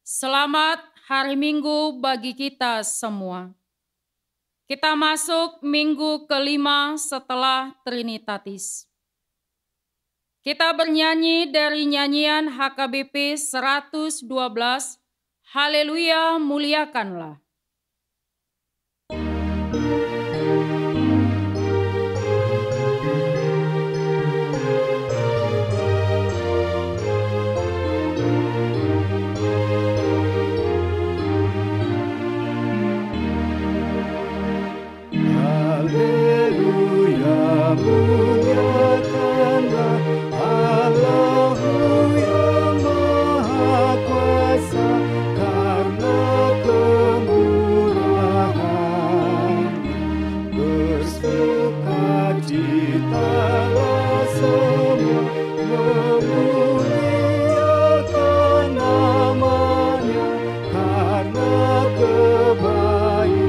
Selamat hari Minggu bagi kita semua. Kita masuk minggu kelima setelah Trinitatis. Kita bernyanyi dari nyanyian HKBP 112, Haleluya muliakanlah. Muliakanlah Allahmu yang Maha Kuasa, karena kemurahan. Bersukacitalah semua, memuliakan namanya, karena kebaikannya.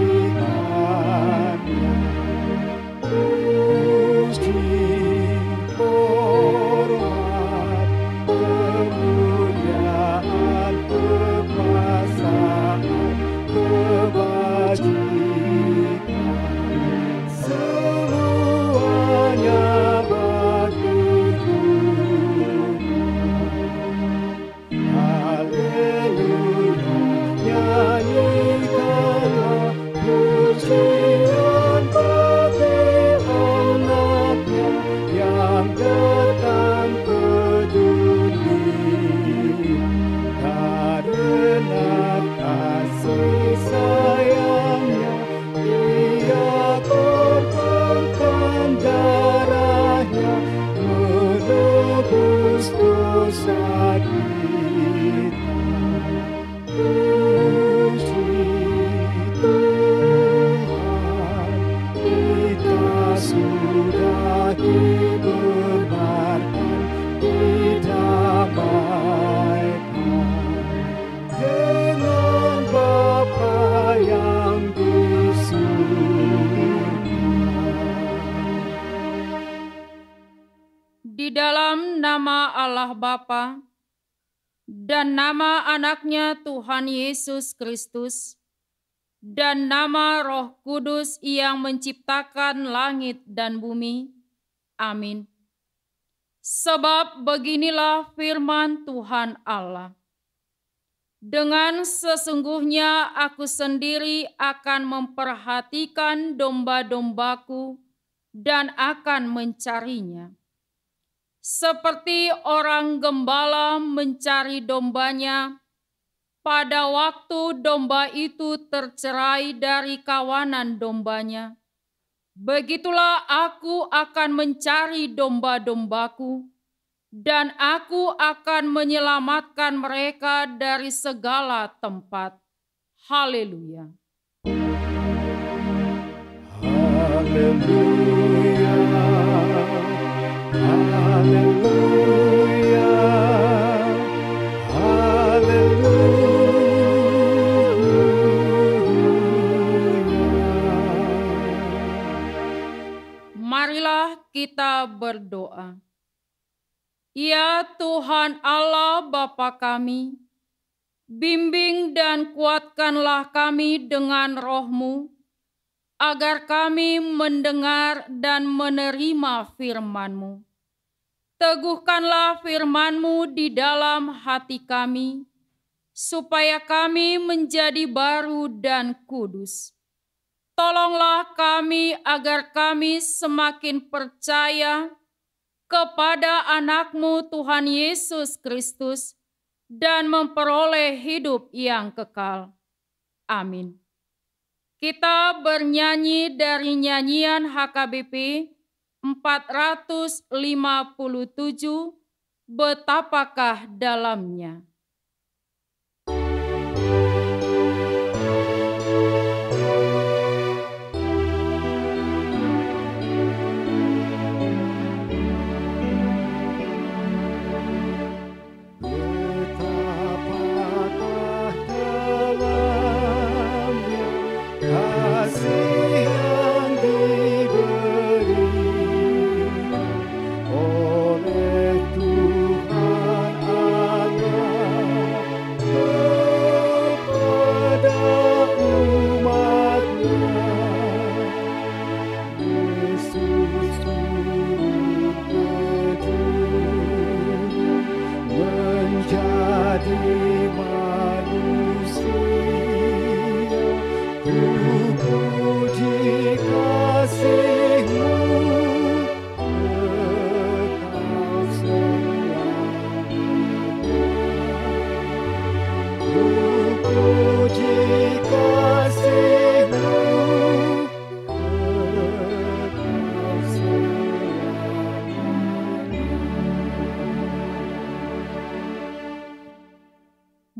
Di dalam nama Allah Bapa dan nama anaknya Tuhan Yesus Kristus dan nama Roh Kudus yang menciptakan langit dan bumi. Amin. Sebab beginilah firman Tuhan Allah. Dengan sesungguhnya aku sendiri akan memperhatikan domba-dombaku dan akan mencarinya. Seperti orang gembala mencari dombanya, pada waktu domba itu tercerai dari kawanan dombanya, begitulah aku akan mencari domba-dombaku, dan aku akan menyelamatkan mereka dari segala tempat. Haleluya. Haleluya. Haleluya, haleluya. Marilah kita berdoa. Ya Tuhan Allah Bapa kami, bimbing dan kuatkanlah kami dengan Roh-Mu, agar kami mendengar dan menerima firman-Mu. Teguhkanlah firman-Mu di dalam hati kami, supaya kami menjadi baru dan kudus. Tolonglah kami agar kami semakin percaya kepada anak-Mu Tuhan Yesus Kristus dan memperoleh hidup yang kekal. Amin. Kita bernyanyi dari nyanyian HKBP 457, Betapakah Dalamnya. Oleh Tuhan Allah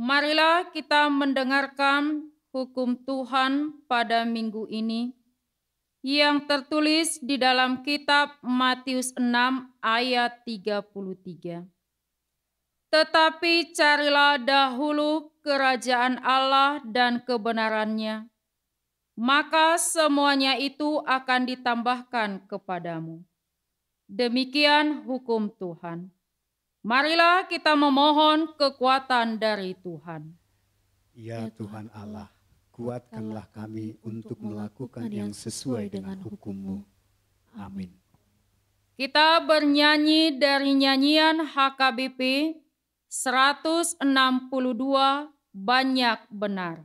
Marilah kita mendengarkan hukum Tuhan pada minggu ini yang tertulis di dalam kitab Matius 6 ayat 33. Tetapi carilah dahulu kerajaan Allah dan kebenarannya, maka semuanya itu akan ditambahkan kepadamu. Demikian hukum Tuhan. Marilah kita memohon kekuatan dari Tuhan. Ya Tuhan Allah, kuatkanlah kami untuk melakukan yang sesuai dengan hukum-Mu. Amin. Kita bernyanyi dari nyanyian HKBP 162, Banyak Benar.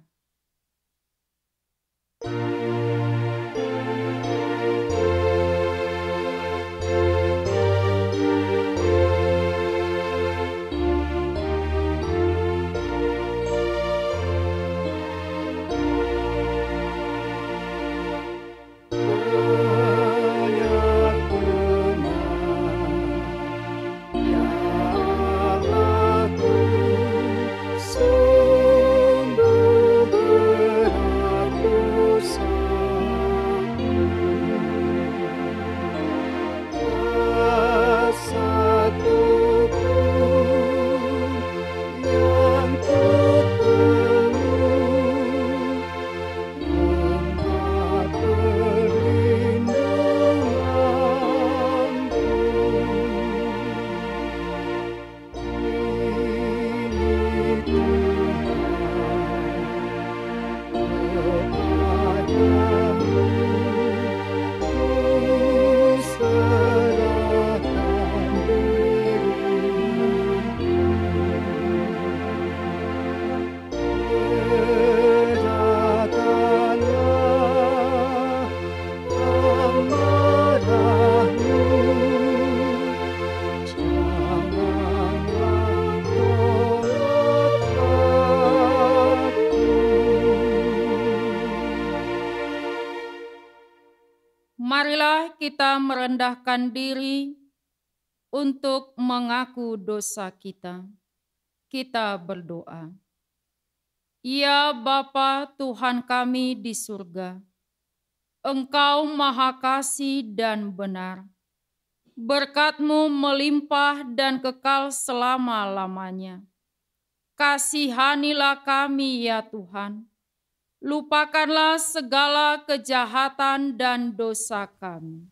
Marilah kita merendahkan diri untuk mengaku dosa kita. Kita berdoa. Ya Bapa Tuhan kami di surga, Engkau Maha Kasih dan benar. Berkat-Mu melimpah dan kekal selama-lamanya. Kasihanilah kami ya Tuhan. Lupakanlah segala kejahatan dan dosa kami.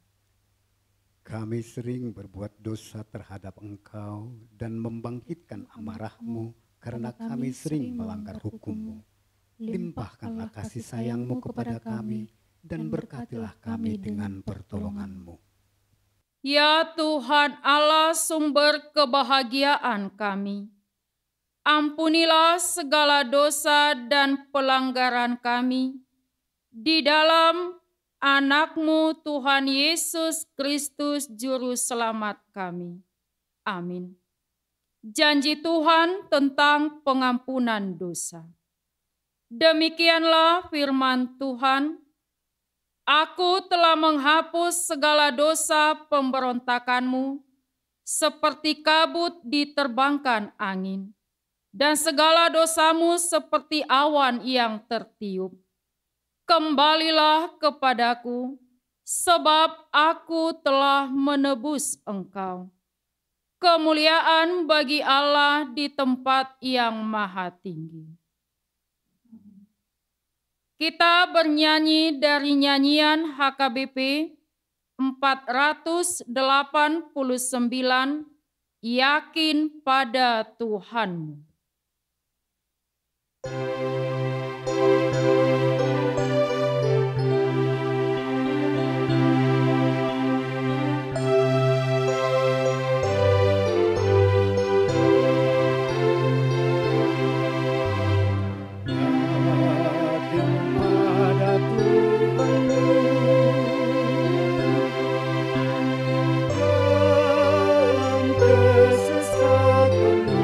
Kami sering berbuat dosa terhadap Engkau dan membangkitkan amarah-Mu karena kami sering melanggar hukum-Mu. Limpahkanlah kasih sayang-Mu kepada kami dan berkatilah kami dengan pertolongan-Mu. Ya Tuhan Allah sumber kebahagiaan kami, ampunilah segala dosa dan pelanggaran kami di dalam Anak-Mu Tuhan Yesus Kristus Juru Selamat kami. Amin. Janji Tuhan tentang pengampunan dosa. Demikianlah firman Tuhan. Aku telah menghapus segala dosa pemberontakanmu, seperti kabut diterbangkan angin, dan segala dosamu seperti awan yang tertiup. Kembalilah kepadaku, sebab aku telah menebus engkau. Kemuliaan bagi Allah di tempat yang maha tinggi. Kita bernyanyi dari nyanyian HKBP 489, Yakin pada Tuhan-Mu. Dalam kesesakanmu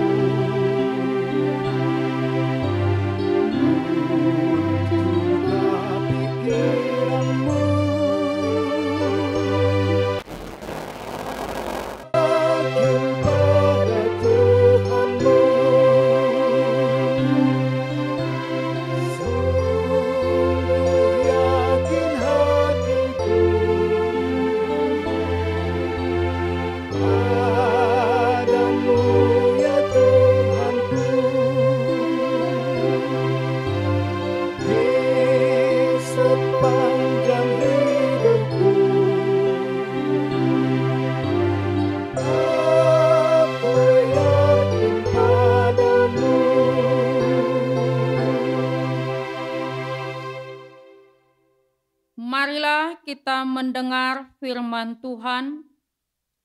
mendengar firman Tuhan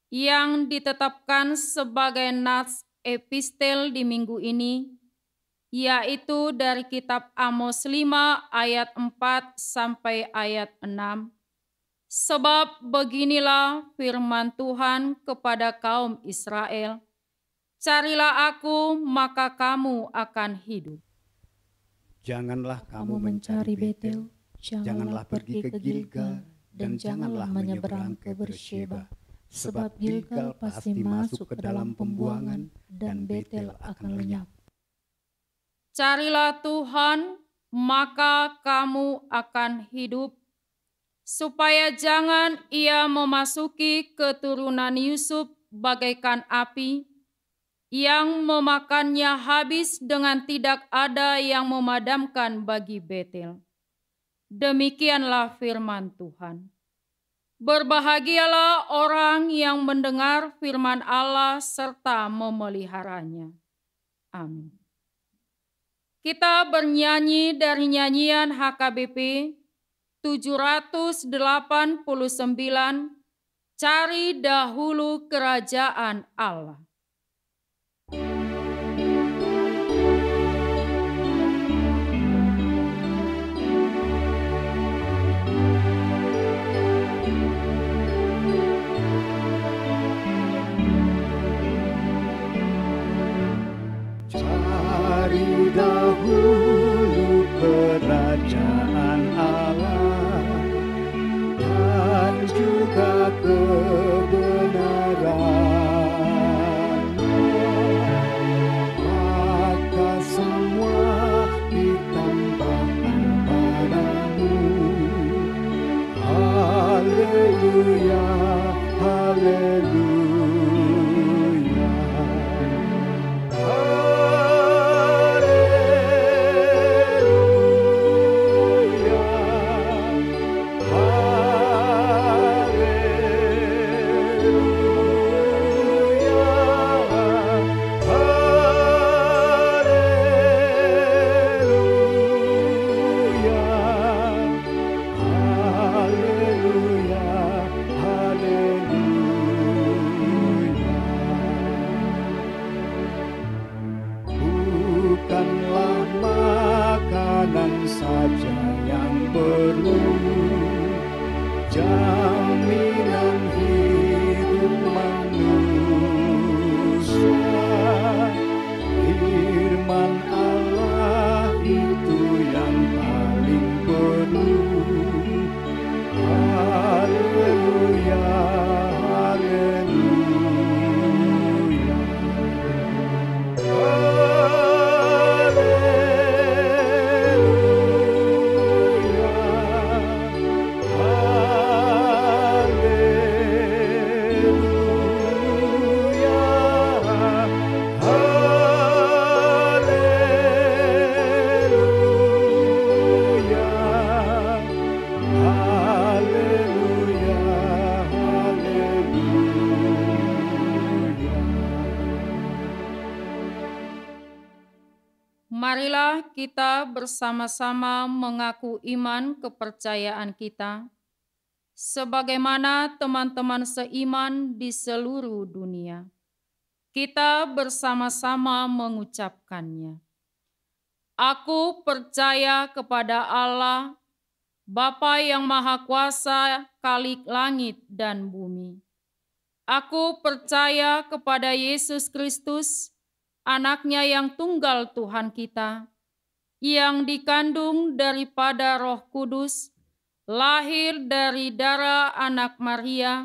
yang ditetapkan sebagai nats epistel di minggu ini, yaitu dari kitab Amos 5 ayat 4 sampai ayat 6. Sebab beginilah firman Tuhan kepada kaum Israel, carilah aku, maka kamu akan hidup. Janganlah kamu mencari Betel, janganlah pergi ke Gilgal, dan janganlah menyeberang ke Bersheba, sebab Gilgal pasti masuk ke dalam pembuangan, dan Betel akan lenyap. Carilah Tuhan, maka kamu akan hidup, supaya jangan ia memasuki keturunan Yusuf bagaikan api, yang memakannya habis dengan tidak ada yang memadamkan bagi Betel. Demikianlah firman Tuhan. Berbahagialah orang yang mendengar firman Allah serta memeliharanya. Amin. Kita bernyanyi dari nyanyian HKBP 789, Cari Dahulu Kerajaan Allah. Cari dahulu kerajaan Allah dan juga kebenaran, maka semua ditambahkan padamu. Haleluya, haleluya. Bukanlah makanan saja yang perlu, jaminan hidup manusia. Firman Allah itu yang paling perlu. Haleluya, haleluya. Marilah kita bersama-sama mengaku iman kepercayaan kita, sebagaimana teman-teman seiman di seluruh dunia. Kita bersama-sama mengucapkannya. Aku percaya kepada Allah, Bapa yang Maha Kuasa, Khalik langit dan bumi. Aku percaya kepada Yesus Kristus, Anaknya yang tunggal Tuhan kita, yang dikandung daripada Roh Kudus, lahir dari darah anak Maria,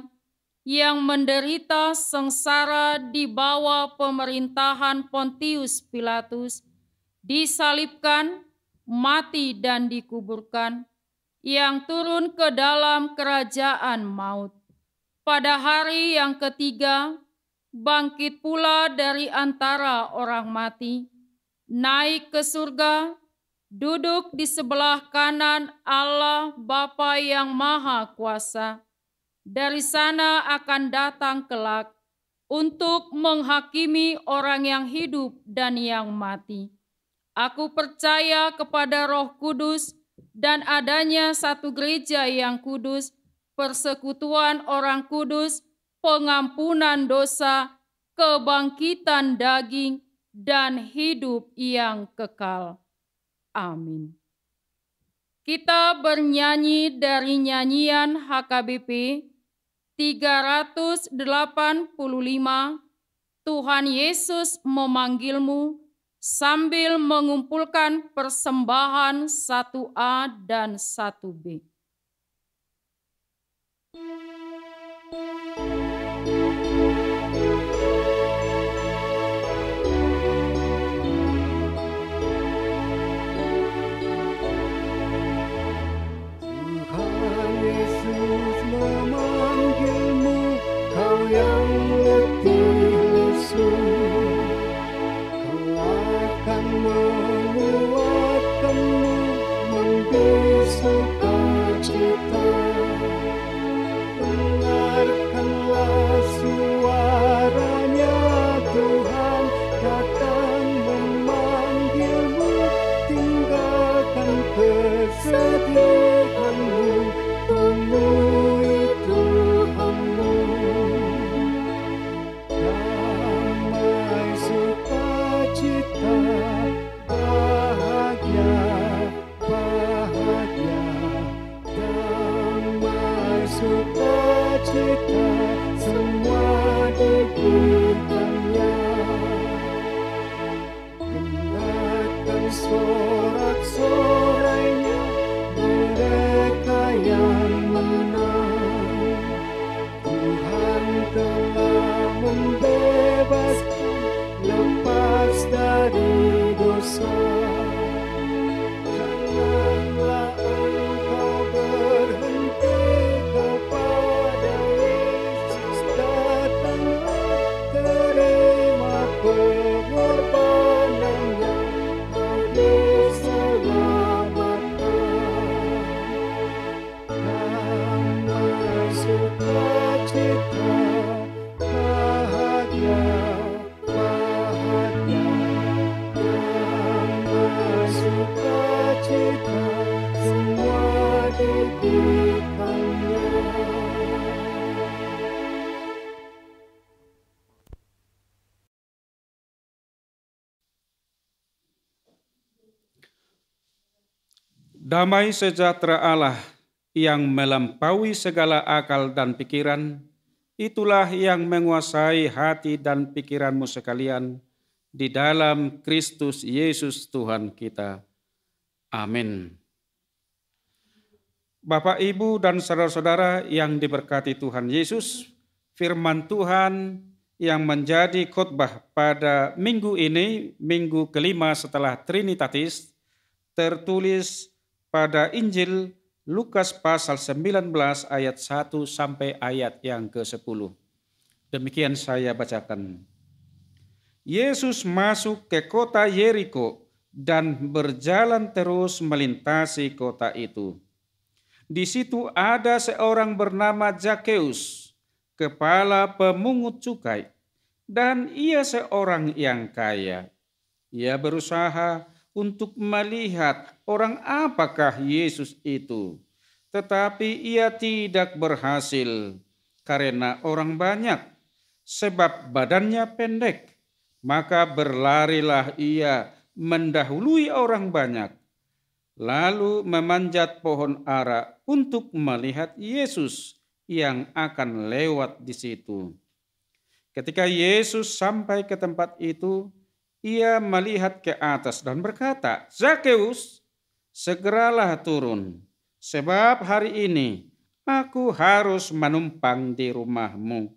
yang menderita sengsara di bawah pemerintahan Pontius Pilatus, disalibkan, mati dan dikuburkan, yang turun ke dalam kerajaan maut. Pada hari yang ketiga, bangkit pula dari antara orang mati, naik ke surga, duduk di sebelah kanan Allah Bapa yang Maha Kuasa. Dari sana akan datang kelak untuk menghakimi orang yang hidup dan yang mati. Aku percaya kepada Roh Kudus dan adanya satu gereja yang kudus, persekutuan orang kudus, pengampunan dosa, kebangkitan daging, dan hidup yang kekal. Amin. Kita bernyanyi dari nyanyian HKBP 385, Tuhan Yesus memanggilmu, sambil mengumpulkan persembahan 1A dan 1B. Tuhan Yesus memanggilmu, kau yang letih lesu. Kau akan menguatkanmu, membisu sukacita. Dengarkanlah suaranya, Tuhan datang memanggilmu. Tinggalkan kesedihanmu, temui Tuhanmu. Damai sukacita, bahagia, bahagia. Damai sukacita, semua diberikannya. Dengarkan sorak-sorainya, mereka yang menang. Tuhan telah membebaskan, lepas dari dosa. Janganlah engkau berhenti kepada Yesus, datanglah, terima pengorbanannya, kau diselamatkan. Damai sukacita, bahagia, bahagia. Damai sukacita, semua diberikannya. Damai sejahtera Allah yang melampaui segala akal dan pikiran, itulah yang menguasai hati dan pikiranmu sekalian di dalam Kristus Yesus Tuhan kita. Amin. Bapak, Ibu, dan saudara-saudara yang diberkati Tuhan Yesus, firman Tuhan yang menjadi khotbah pada minggu ini, minggu kelima setelah Trinitatis, tertulis pada Injil Lukas pasal 19 ayat 1 sampai ayat yang ke-10. Demikian saya bacakan. Yesus masuk ke kota Yeriko dan berjalan terus melintasi kota itu. Di situ ada seorang bernama Zakheus, kepala pemungut cukai, dan ia seorang yang kaya. Ia berusaha untuk melihat orang apakah Yesus itu, tetapi ia tidak berhasil karena orang banyak, sebab badannya pendek. Maka berlarilah ia mendahului orang banyak, lalu memanjat pohon ara untuk melihat Yesus yang akan lewat di situ. Ketika Yesus sampai ke tempat itu, ia melihat ke atas dan berkata, "Zakheus, segeralah turun, sebab hari ini aku harus menumpang di rumahmu."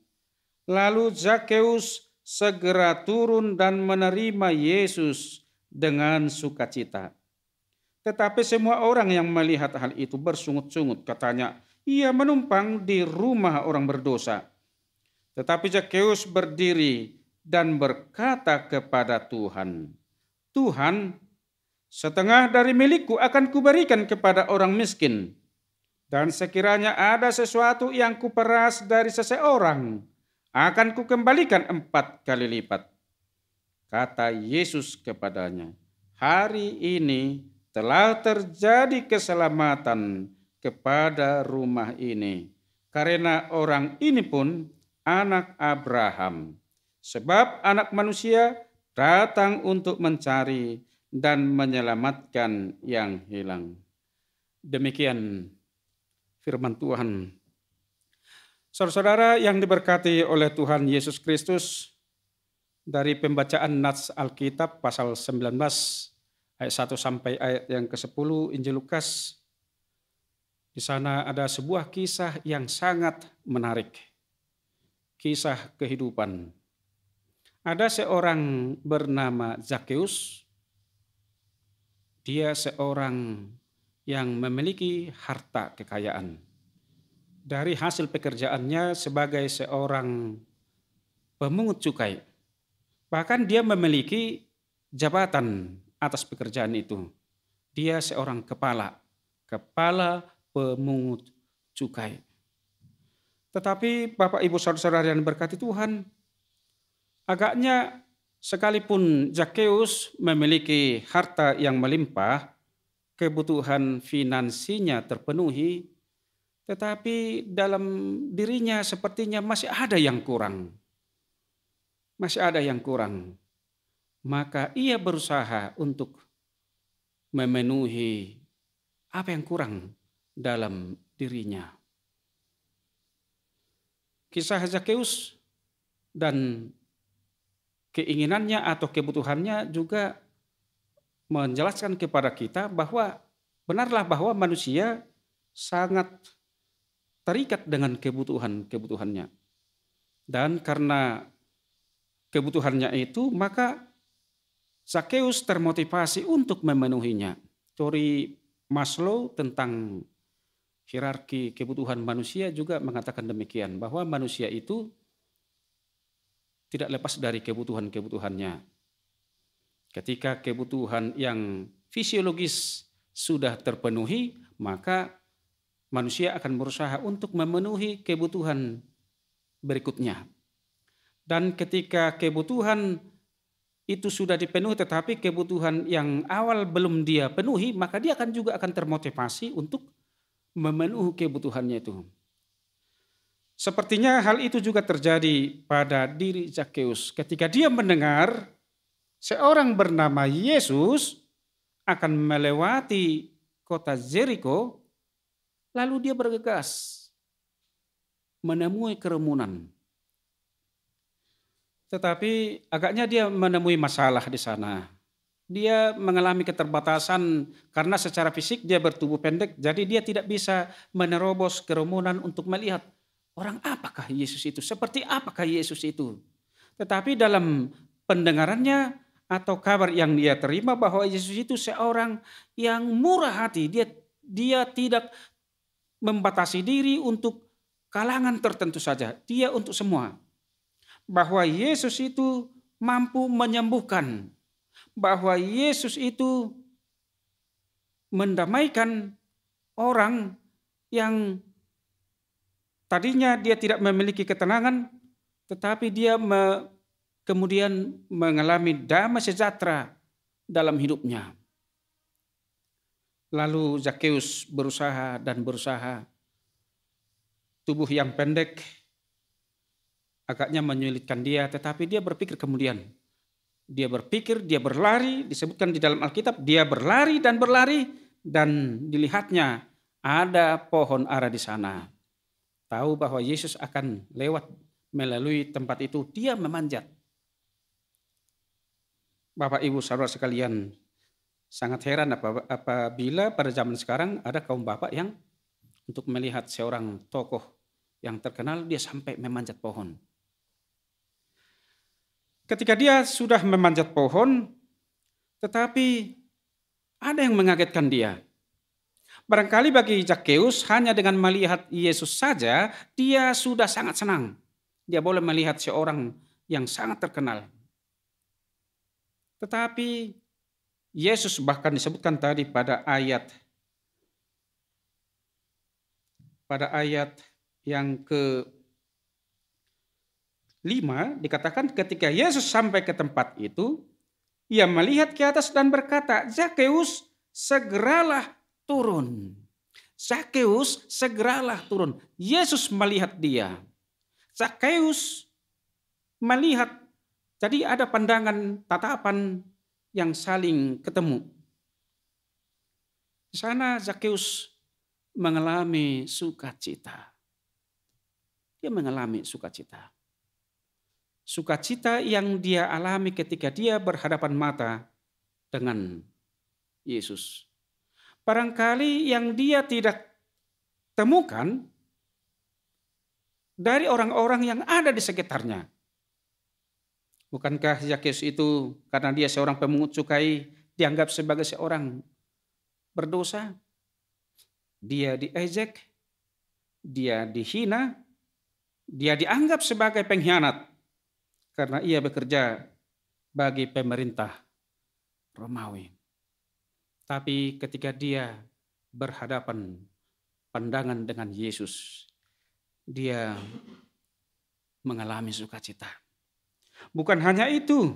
Lalu Zakheus segera turun dan menerima Yesus dengan sukacita. Tetapi semua orang yang melihat hal itu bersungut-sungut, katanya, "Ia menumpang di rumah orang berdosa." Tetapi Zakheus berdiri dan berkata kepada Tuhan, "Tuhan, setengah dari milikku akan kuberikan kepada orang miskin. Dan sekiranya ada sesuatu yang kuperas dari seseorang, akan kukembalikan 4 kali lipat." Kata Yesus kepadanya, "Hari ini telah terjadi keselamatan kepada rumah ini, karena orang ini pun anak Abraham. Sebab anak manusia datang untuk mencari dan menyelamatkan yang hilang. Demikian firman Tuhan. Saudara-saudara yang diberkati oleh Tuhan Yesus Kristus, dari pembacaan Nats Alkitab pasal 19 ayat 1 sampai ayat yang ke-10 Injil Lukas. Di sana ada sebuah kisah yang sangat menarik. Kisah kehidupan. Ada seorang bernama Zakheus. Dia seorang yang memiliki harta kekayaan. Dari hasil pekerjaannya sebagai seorang pemungut cukai. Bahkan dia memiliki jabatan atas pekerjaan itu. Dia seorang kepala pemungut cukai. Tetapi Bapak Ibu Saudara-saudara yang berkati Tuhan, agaknya sekalipun Zakheus memiliki harta yang melimpah, kebutuhan finansinya terpenuhi, tetapi dalam dirinya sepertinya masih ada yang kurang. Masih ada yang kurang. Maka ia berusaha untuk memenuhi apa yang kurang dalam dirinya. Kisah Zakheus dan keinginannya atau kebutuhannya juga menjelaskan kepada kita bahwa benarlah bahwa manusia sangat terikat dengan kebutuhannya. Dan karena kebutuhannya itu, maka Zakheus termotivasi untuk memenuhinya. Teori Maslow tentang hierarki kebutuhan manusia juga mengatakan demikian, bahwa manusia itu tidak lepas dari kebutuhannya. Ketika kebutuhan yang fisiologis sudah terpenuhi, maka manusia akan berusaha untuk memenuhi kebutuhan berikutnya. Dan ketika kebutuhan itu sudah dipenuhi, tetapi kebutuhan yang awal belum dia penuhi, maka dia juga akan termotivasi untuk memenuhi kebutuhannya itu. Sepertinya hal itu juga terjadi pada diri Zakheus. Ketika dia mendengar seorang bernama Yesus akan melewati kota Jericho, lalu dia bergegas menemui kerumunan. Tetapi agaknya dia menemui masalah di sana. Dia mengalami keterbatasan karena secara fisik dia bertubuh pendek, jadi dia tidak bisa menerobos kerumunan untuk melihat orang apakah Yesus itu, seperti apakah Yesus itu. Tetapi dalam pendengarannya atau kabar yang dia terima bahwa Yesus itu seorang yang murah hati, dia tidak membatasi diri untuk kalangan tertentu saja, dia untuk semua. Bahwa Yesus itu mampu menyembuhkan, bahwa Yesus itu mendamaikan orang yang tadinya dia tidak memiliki ketenangan, tetapi dia kemudian mengalami damai sejahtera dalam hidupnya. Lalu Zakheus berusaha, tubuh yang pendek agaknya menyulitkan dia, tetapi dia berpikir kemudian. Dia berlari, disebutkan di dalam Alkitab, dia berlari dan dilihatnya ada pohon ara di sana. Tahu bahwa Yesus akan lewat melalui tempat itu, dia memanjat. Bapak Ibu saudara sekalian, sangat heran apabila pada zaman sekarang ada kaum bapak yang untuk melihat seorang tokoh yang terkenal, dia sampai memanjat pohon. Ketika dia sudah memanjat pohon, tetapi ada yang mengagetkan dia. Barangkali bagi Zakheus hanya dengan melihat Yesus saja, dia sudah sangat senang. Dia boleh melihat seorang yang sangat terkenal. Tetapi Yesus bahkan disebutkan tadi pada ayat yang ke-5 dikatakan ketika Yesus sampai ke tempat itu, ia melihat ke atas dan berkata, "Zakheus, segeralah turun. Zakheus, segeralah turun. Yesus melihat dia. Zakheus melihat, jadi ada pandangan tatapan yang saling ketemu. Di sana Zakheus mengalami sukacita. Dia mengalami sukacita. Sukacita yang dia alami ketika dia berhadapan mata dengan Yesus. Barangkali yang dia tidak temukan dari orang-orang yang ada di sekitarnya. Bukankah Zakheus itu karena dia seorang pemungut cukai dianggap sebagai seorang berdosa? Dia diejek, dia dihina, dia dianggap sebagai pengkhianat karena ia bekerja bagi pemerintah Romawi. Tapi ketika dia berhadapan pandangan dengan Yesus, dia mengalami sukacita. Bukan hanya itu,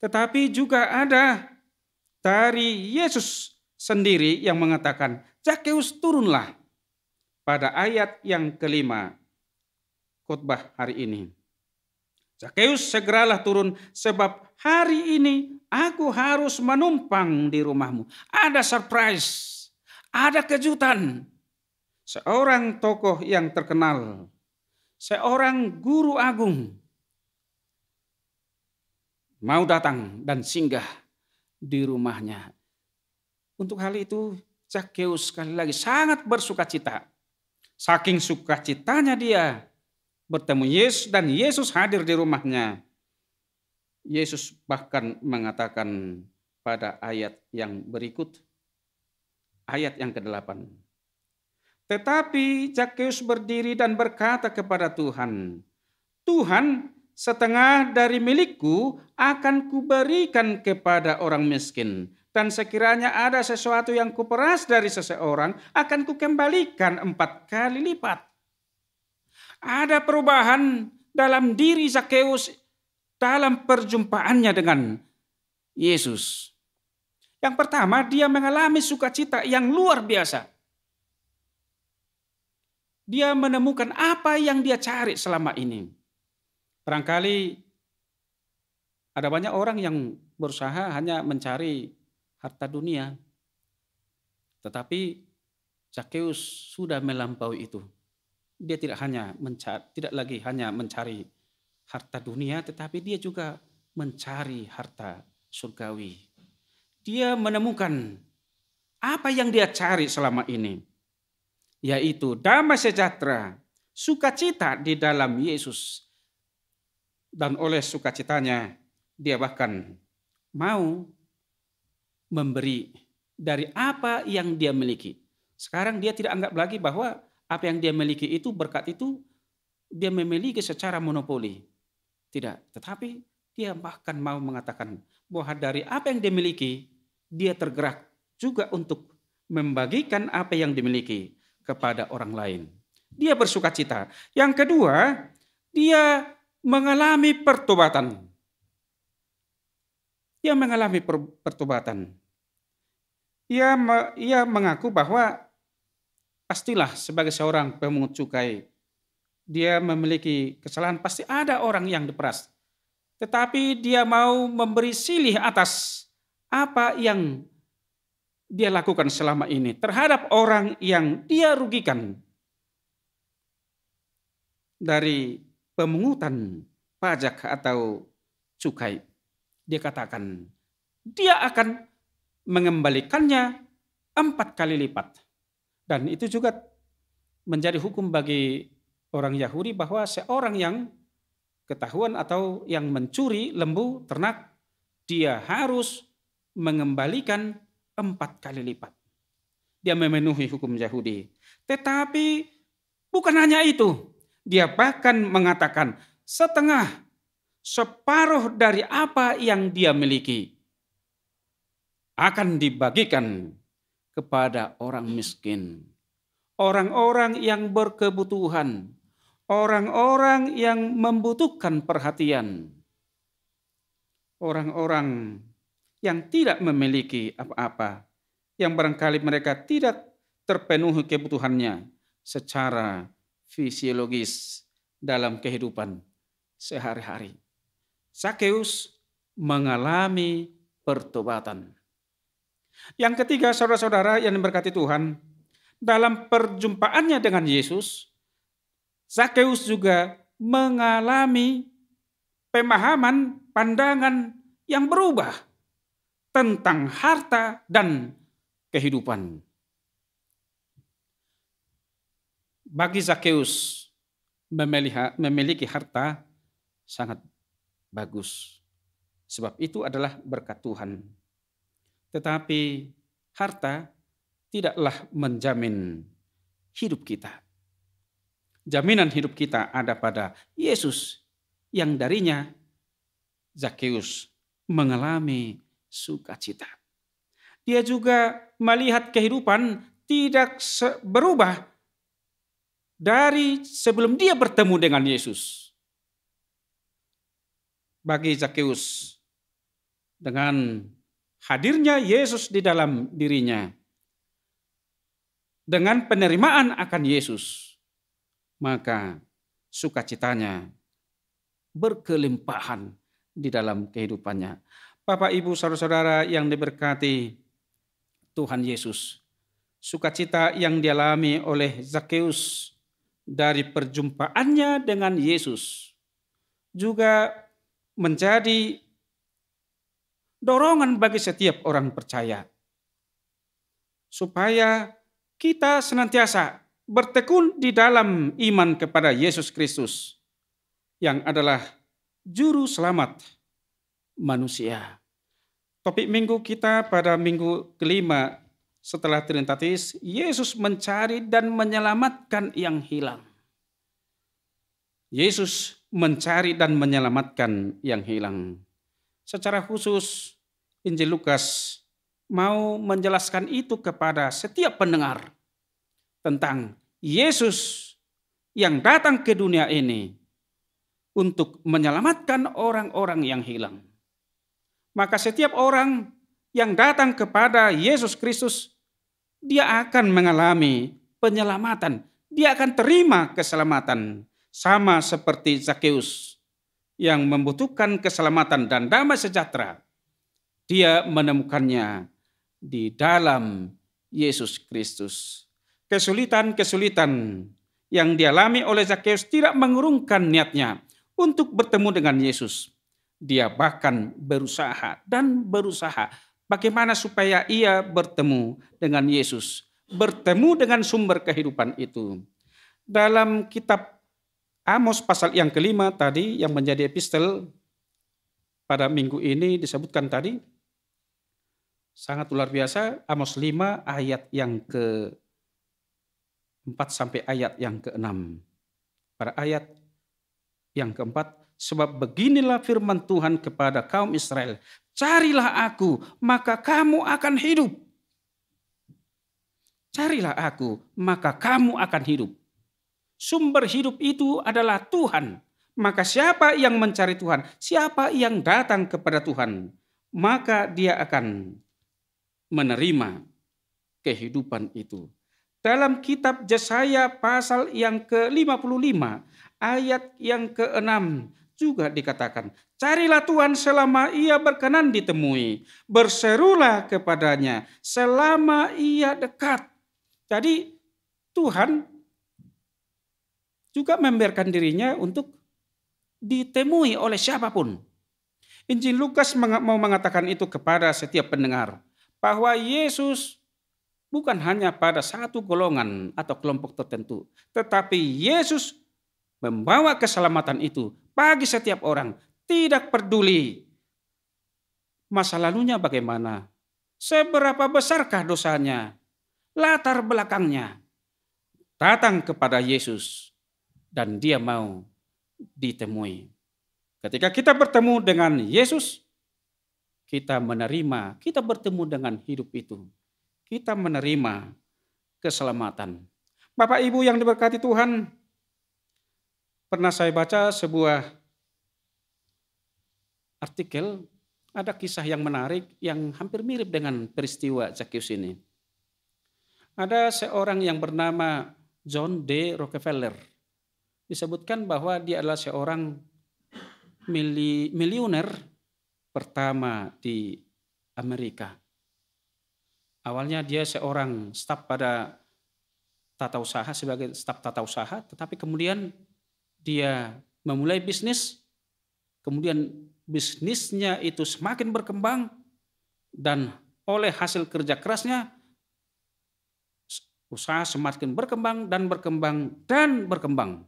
tetapi juga ada dari Yesus sendiri yang mengatakan, Zakheus turunlah, pada ayat yang kelima khotbah hari ini. Zakheus, segeralah turun, sebab hari ini aku harus menumpang di rumahmu. Ada surprise, ada kejutan. Seorang tokoh yang terkenal, seorang guru agung, mau datang dan singgah di rumahnya. Untuk hal itu Zakheus sekali lagi sangat bersukacita. Saking sukacitanya dia bertemu Yesus dan Yesus hadir di rumahnya. Yesus bahkan mengatakan pada ayat yang berikut, ayat yang ke-8. Tetapi Zakheus berdiri dan berkata kepada Tuhan, Tuhan, setengah dari milikku akan kuberikan kepada orang miskin. Dan sekiranya ada sesuatu yang kuperas dari seseorang, akan kukembalikan 4 kali lipat. Ada perubahan dalam diri Zakheus dalam perjumpaannya dengan Yesus. Yang pertama, dia mengalami sukacita yang luar biasa. Dia menemukan apa yang dia cari selama ini. Barangkali ada banyak orang yang berusaha hanya mencari harta dunia. Tetapi Zakheus sudah melampaui itu. Dia tidak lagi hanya mencari harta dunia, tetapi dia juga mencari harta surgawi. Dia menemukan apa yang dia cari selama ini, yaitu damai sejahtera, sukacita di dalam Yesus. Dan oleh sukacitanya, dia bahkan mau memberi dari apa yang dia miliki. Sekarang dia tidak anggap lagi bahwa apa yang dia miliki itu, berkat itu, dia memiliki secara monopoli. Tidak, tetapi dia bahkan mau mengatakan bahwa dari apa yang dia miliki, dia tergerak juga untuk membagikan apa yang dimiliki kepada orang lain. Dia bersukacita. Yang kedua, dia mengalami pertobatan. Dia mengalami pertobatan. Ia mengaku bahwa pastilah sebagai seorang pemungut cukai, dia memiliki kesalahan, pasti ada orang yang diperas. Tetapi dia mau memberi silih atas apa yang dia lakukan selama ini terhadap orang yang dia rugikan dari pemungutan pajak atau cukai. Dia katakan, dia akan mengembalikannya 4 kali lipat. Dan itu juga menjadi hukum bagi orang Yahudi bahwa seorang yang ketahuan atau yang mencuri lembu ternak, dia harus mengembalikan 4 kali lipat. Dia memenuhi hukum Yahudi. Tetapi bukan hanya itu. Dia bahkan mengatakan separuh dari apa yang dia miliki akan dibagikan kepada orang miskin, orang-orang yang berkebutuhan, orang-orang yang membutuhkan perhatian, orang-orang yang tidak memiliki apa-apa, yang barangkali mereka tidak terpenuhi kebutuhannya secara fisiologis dalam kehidupan sehari-hari. Zakeus mengalami pertobatan. Yang ketiga, saudara-saudara yang diberkati Tuhan, dalam perjumpaannya dengan Yesus, Zakeus juga mengalami pemahaman, pandangan yang berubah tentang harta dan kehidupan. Bagi Zakeus, memiliki harta sangat bagus, sebab itu adalah berkat Tuhan. Tetapi harta tidaklah menjamin hidup kita. Jaminan hidup kita ada pada Yesus, yang darinya Zakeus mengalami sukacita. Dia juga melihat kehidupan tidak berubah dari sebelum dia bertemu dengan Yesus. Bagi Zakeus, dengan hadirnya Yesus di dalam dirinya, dengan penerimaan akan Yesus, maka sukacitanya berkelimpahan di dalam kehidupannya. Bapak, Ibu, saudara-saudara yang diberkati Tuhan Yesus, sukacita yang dialami oleh Zakeus dari perjumpaannya dengan Yesus juga menjadi dorongan bagi setiap orang percaya, supaya kita senantiasa bertekun di dalam iman kepada Yesus Kristus, yang adalah juru selamat manusia. Topik minggu kita pada minggu kelima setelah Trinitatis, Yesus mencari dan menyelamatkan yang hilang. Yesus mencari dan menyelamatkan yang hilang. Secara khusus, Injil Lukas mau menjelaskan itu kepada setiap pendengar tentang Yesus yang datang ke dunia ini untuk menyelamatkan orang-orang yang hilang. Maka setiap orang yang datang kepada Yesus Kristus, dia akan mengalami penyelamatan. Dia akan terima keselamatan. Sama seperti Zakeus yang membutuhkan keselamatan dan damai sejahtera. Dia menemukannya di dalam Yesus Kristus. Kesulitan-kesulitan yang dialami oleh Zakeus tidak mengurungkan niatnya untuk bertemu dengan Yesus. Dia bahkan berusaha bagaimana supaya ia bertemu dengan Yesus, bertemu dengan sumber kehidupan itu. Dalam kitab Amos pasal yang kelima tadi yang menjadi epistel pada minggu ini disebutkan tadi, sangat luar biasa. Amos 5 ayat yang ke-4 sampai ayat yang ke-6. Pada ayat yang ke-4, sebab beginilah firman Tuhan kepada kaum Israel, carilah aku, maka kamu akan hidup. Carilah aku, maka kamu akan hidup. Sumber hidup itu adalah Tuhan. Maka siapa yang mencari Tuhan, siapa yang datang kepada Tuhan, maka dia akan menerima kehidupan itu. Dalam kitab Yesaya pasal yang ke-55, ayat yang ke-6 juga dikatakan, carilah Tuhan selama ia berkenan ditemui, berserulah kepadanya selama ia dekat. Jadi Tuhan juga membiarkan dirinya untuk ditemui oleh siapapun. Injil Lukas mau mengatakan itu kepada setiap pendengar, bahwa Yesus bukan hanya pada satu golongan atau kelompok tertentu, tetapi Yesus membawa keselamatan itu bagi setiap orang, tidak peduli masa lalunya bagaimana, seberapa besarkah dosanya, latar belakangnya, datang kepada Yesus dan dia mau ditemui. Ketika kita bertemu dengan Yesus, kita bertemu dengan hidup itu. Kita menerima keselamatan. Bapak Ibu yang diberkati Tuhan, pernah saya baca sebuah artikel, ada kisah yang menarik yang hampir mirip dengan peristiwa Zakeus ini. Ada seorang yang bernama John D. Rockefeller. Disebutkan bahwa dia adalah seorang miliuner pertama di Amerika. Awalnya dia seorang staf pada tata usaha, sebagai staf tata usaha, tetapi kemudian dia memulai bisnis, kemudian bisnisnya itu semakin berkembang, dan oleh hasil kerja kerasnya usaha semakin berkembang dan berkembang dan berkembang.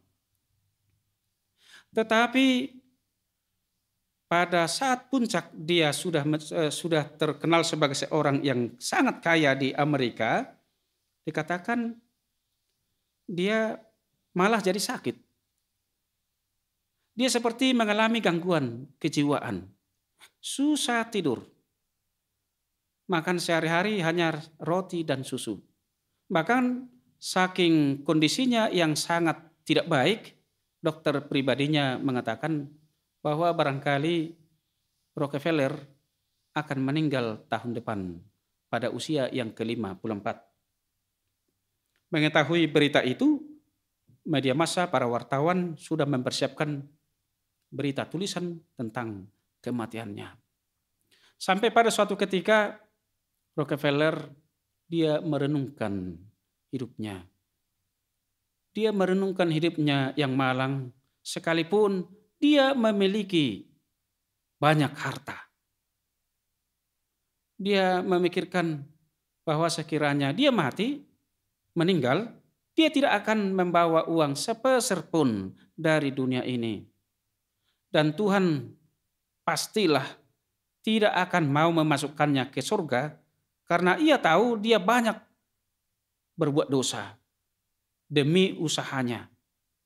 Tetapi pada saat puncak dia sudah terkenal sebagai seorang yang sangat kaya di Amerika, dikatakan dia malah jadi sakit. Dia seperti mengalami gangguan kejiwaan, susah tidur, makan sehari-hari hanya roti dan susu. Bahkan saking kondisinya yang sangat tidak baik, dokter pribadinya mengatakan bahwa barangkali Rockefeller akan meninggal tahun depan pada usia yang ke-54. Mengetahui berita itu, media massa, para wartawan sudah mempersiapkan berita tulisan tentang kematiannya. Sampai pada suatu ketika Rockefeller dia merenungkan hidupnya. Dia merenungkan hidupnya yang malang, sekalipun dia memiliki banyak harta. Dia memikirkan bahwa sekiranya dia mati, meninggal, dia tidak akan membawa uang sepeser pun dari dunia ini. Dan Tuhan pastilah tidak akan mau memasukkannya ke surga, karena ia tahu dia banyak berbuat dosa demi usahanya,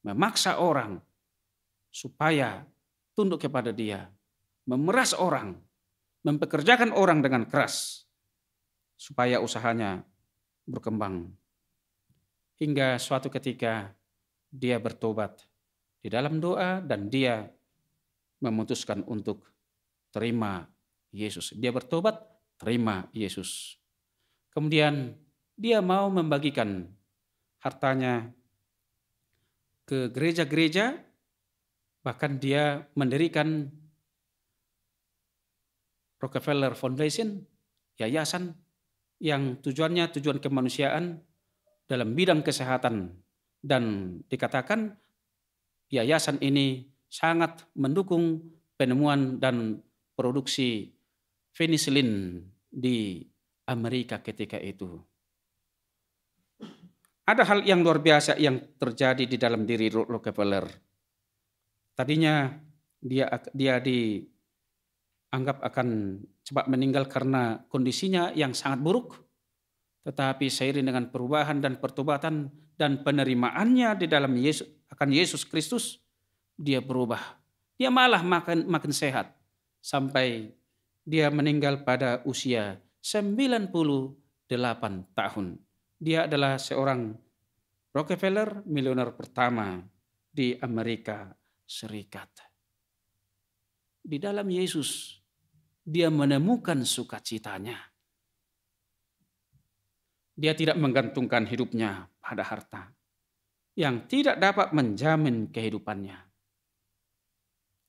memaksa orang supaya tunduk kepada dia, memeras orang, mempekerjakan orang dengan keras supaya usahanya berkembang. Hingga suatu ketika dia bertobat di dalam doa dan dia memutuskan untuk terima Yesus. Dia bertobat, terima Yesus. Kemudian dia mau membagikan hartanya ke gereja-gereja. Bahkan dia mendirikan Rockefeller Foundation, yayasan yang tujuan kemanusiaan dalam bidang kesehatan. Dan dikatakan yayasan ini sangat mendukung penemuan dan produksi penicillin di Amerika ketika itu. Ada hal yang luar biasa yang terjadi di dalam diri Rockefeller. Tadinya dia dianggap akan cepat meninggal karena kondisinya yang sangat buruk. Tetapi seiring dengan perubahan dan pertobatan dan penerimaannya di dalam Yesus Kristus, dia berubah. Dia malah makin sehat sampai dia meninggal pada usia 98 tahun. Dia adalah seorang Rockefeller, miliuner pertama di Amerika Serikat. Di dalam Yesus, dia menemukan sukacitanya. Dia tidak menggantungkan hidupnya pada harta yang tidak dapat menjamin kehidupannya.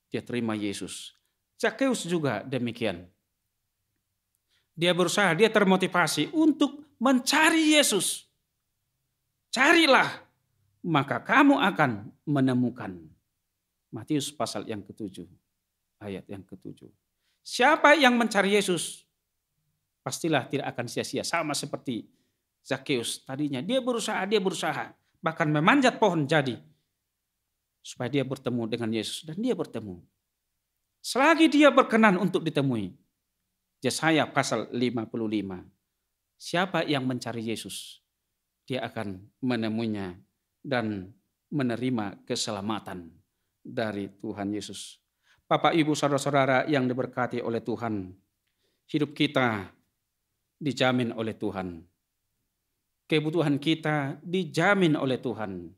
Dia terima Yesus. Zakheus juga demikian. Dia berusaha, dia termotivasi untuk mencari Yesus. Carilah, maka kamu akan menemukan. Matius pasal yang ke-7, ayat yang ke-7. Siapa yang mencari Yesus, pastilah tidak akan sia-sia. Sama seperti Zakheus tadinya. Dia berusaha. Bahkan memanjat pohon jadi. Supaya dia bertemu dengan Yesus. Dan dia bertemu. Selagi dia berkenan untuk ditemui. Yesaya pasal 55. Siapa yang mencari Yesus, dia akan menemuinya dan menerima keselamatan dari Tuhan Yesus. Bapak, Ibu, saudara-saudara yang diberkati oleh Tuhan, hidup kita dijamin oleh Tuhan. Kebutuhan kita dijamin oleh Tuhan.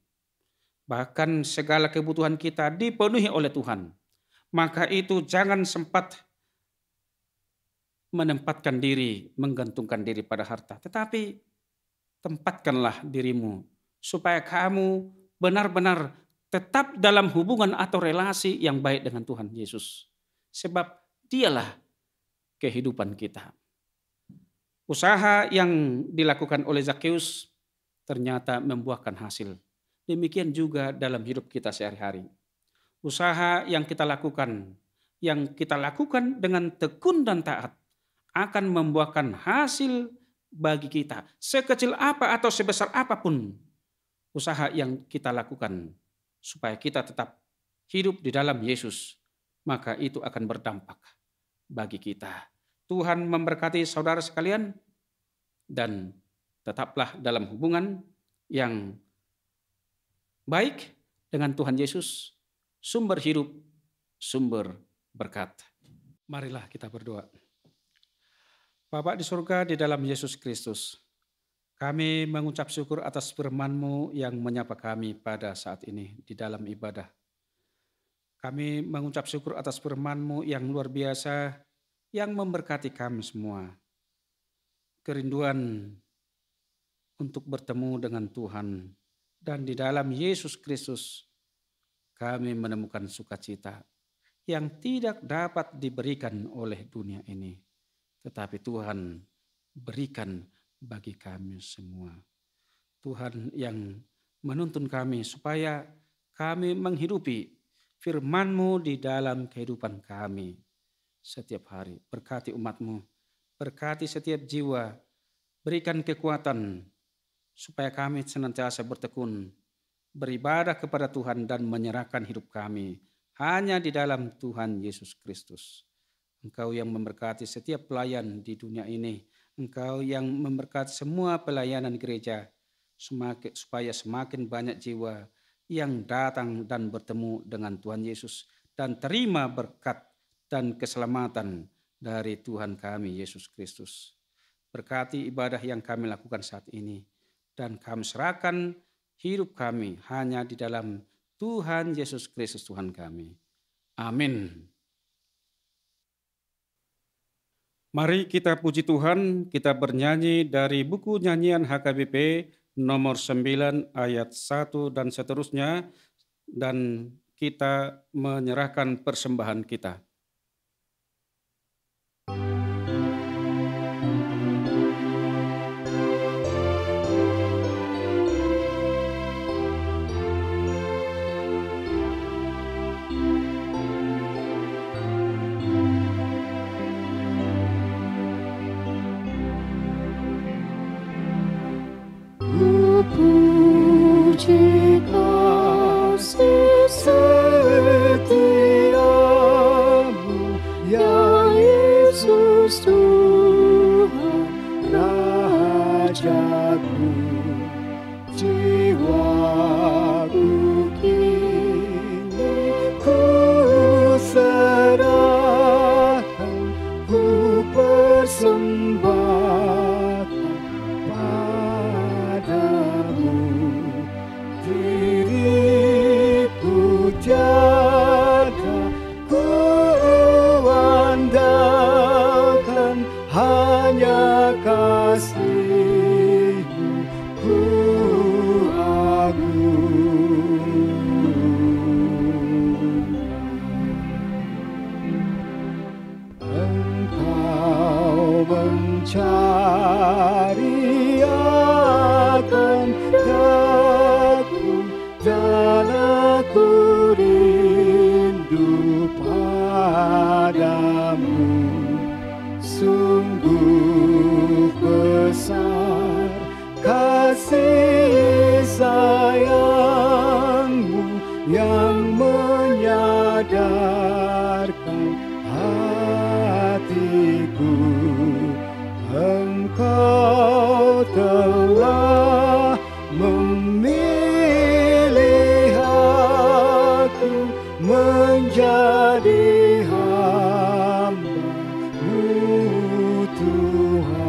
Bahkan segala kebutuhan kita dipenuhi oleh Tuhan. Maka itu jangan sempat menempatkan diri, menggantungkan diri pada harta. Tetapi tempatkanlah dirimu supaya kamu benar-benar tetap dalam hubungan atau relasi yang baik dengan Tuhan Yesus. Sebab dialah kehidupan kita. Usaha yang dilakukan oleh Zakheus ternyata membuahkan hasil. Demikian juga dalam hidup kita sehari-hari. Usaha yang kita lakukan dengan tekun dan taat akan membuahkan hasil bagi kita. Sekecil apa atau sebesar apapun usaha yang kita lakukan supaya kita tetap hidup di dalam Yesus, maka itu akan berdampak bagi kita. Tuhan memberkati saudara sekalian dan tetaplah dalam hubungan yang baik dengan Tuhan Yesus, sumber hidup, sumber berkat. Marilah kita berdoa. Bapa di surga, di dalam Yesus Kristus, kami mengucap syukur atas firman-Mu yang menyapa kami pada saat ini di dalam ibadah. Kami mengucap syukur atas firman-Mu yang luar biasa, yang memberkati kami semua. Kerinduan untuk bertemu dengan Tuhan, dan di dalam Yesus Kristus kami menemukan sukacita yang tidak dapat diberikan oleh dunia ini, tetapi Tuhan berikan bagi kami semua. Tuhan yang menuntun kami supaya kami menghidupi firman-Mu di dalam kehidupan kami setiap hari. Berkati umat-Mu, berkati setiap jiwa, berikan kekuatan supaya kami senantiasa bertekun, beribadah kepada Tuhan dan menyerahkan hidup kami hanya di dalam Tuhan Yesus Kristus. Engkau yang memberkati setiap pelayan di dunia ini, Engkau yang memberkati semua pelayanan gereja, supaya semakin banyak jiwa yang datang dan bertemu dengan Tuhan Yesus dan terima berkat dan keselamatan dari Tuhan kami Yesus Kristus. Berkati ibadah yang kami lakukan saat ini, dan kami serahkan hidup kami hanya di dalam Tuhan Yesus Kristus Tuhan kami. Amin. Mari kita puji Tuhan, kita bernyanyi dari buku nyanyian HKBP nomor 9 ayat 1 dan seterusnya, dan kita menyerahkan persembahan kita. Puji kasih setiamu, ya Yesus Tuhan Rajaku. Jiwaku kini ku serahkan, ku persembahkan padamu. Diriku tiada ku andalkan, hanya kasih-Mu ku agungkan. Engkau mencari akan daku, dan aku rindu padamu. Sungguh besar kasih sayang-Mu yang menyadarkan hatiku. Engkau telah memilih aku menjadi hamba-Mu, Tuhan.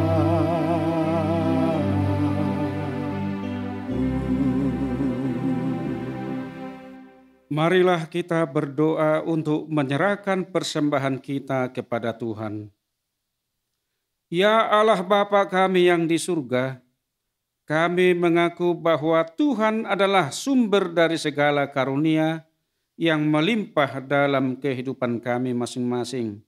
Marilah kita berdoa untuk menyerahkan persembahan kita kepada Tuhan. Ya Allah Bapa kami yang di surga, kami mengaku bahwa Tuhan adalah sumber dari segala karunia yang melimpah dalam kehidupan kami masing-masing.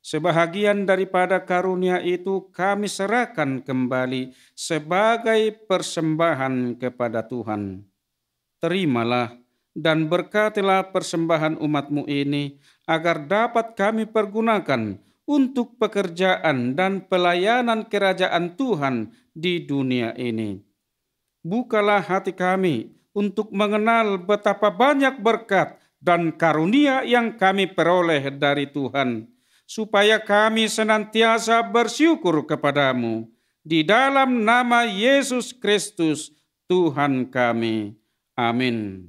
Sebahagian daripada karunia itu kami serahkan kembali sebagai persembahan kepada Tuhan. Terimalah dan berkatilah persembahan umat-Mu ini agar dapat kami pergunakan untuk pekerjaan dan pelayanan kerajaan Tuhan di dunia ini. Bukalah hati kami untuk mengenal betapa banyak berkat dan karunia yang kami peroleh dari Tuhan, supaya kami senantiasa bersyukur kepadamu. Di dalam nama Yesus Kristus, Tuhan kami. Amin.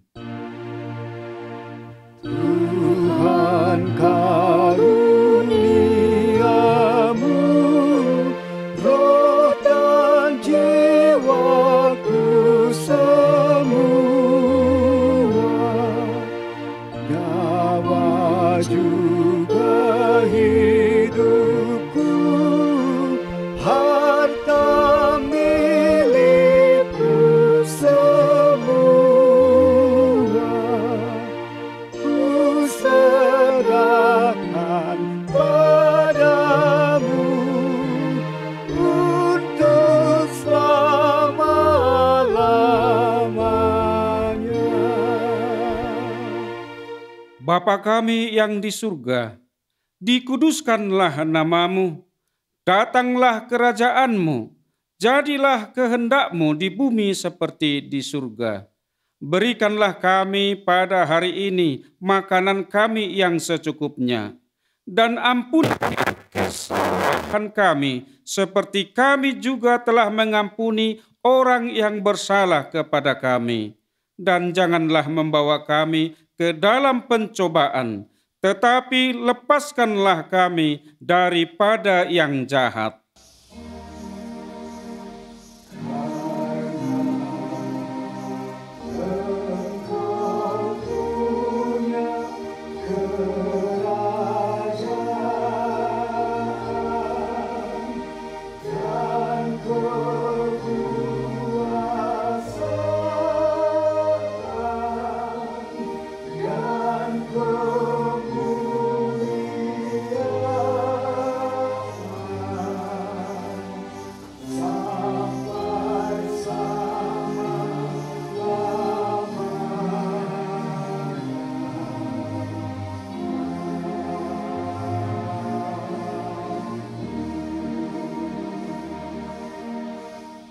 Tuhan karuniamu, roh dan jiwaku semua, nyawa juga hidupku, harta milikku semua. Serahkan padamu untuk selama-lamanya. Bapa kami yang di surga, dikuduskanlah namamu, datanglah kerajaanmu, jadilah kehendakmu di bumi seperti di surga. Berikanlah kami pada hari ini makanan kami yang secukupnya, dan ampunilah kesalahan kami, seperti kami juga telah mengampuni orang yang bersalah kepada kami. Dan janganlah membawa kami ke dalam pencobaan, tetapi lepaskanlah kami daripada yang jahat.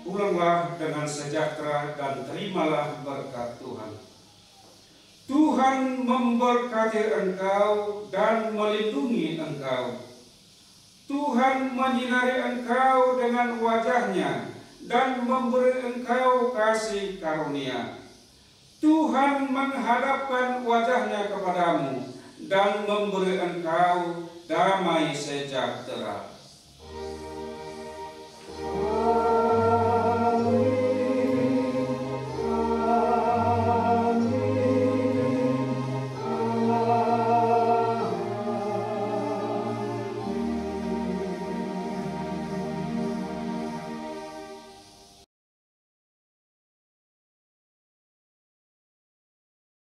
Pulanglah dengan sejahtera dan terimalah berkat Tuhan. Tuhan memberkati engkau dan melindungi engkau. Tuhan menyinari engkau dengan wajah-Nya dan memberi engkau kasih karunia. Tuhan menghadapkan wajah-Nya kepadamu dan memberi engkau damai sejahtera.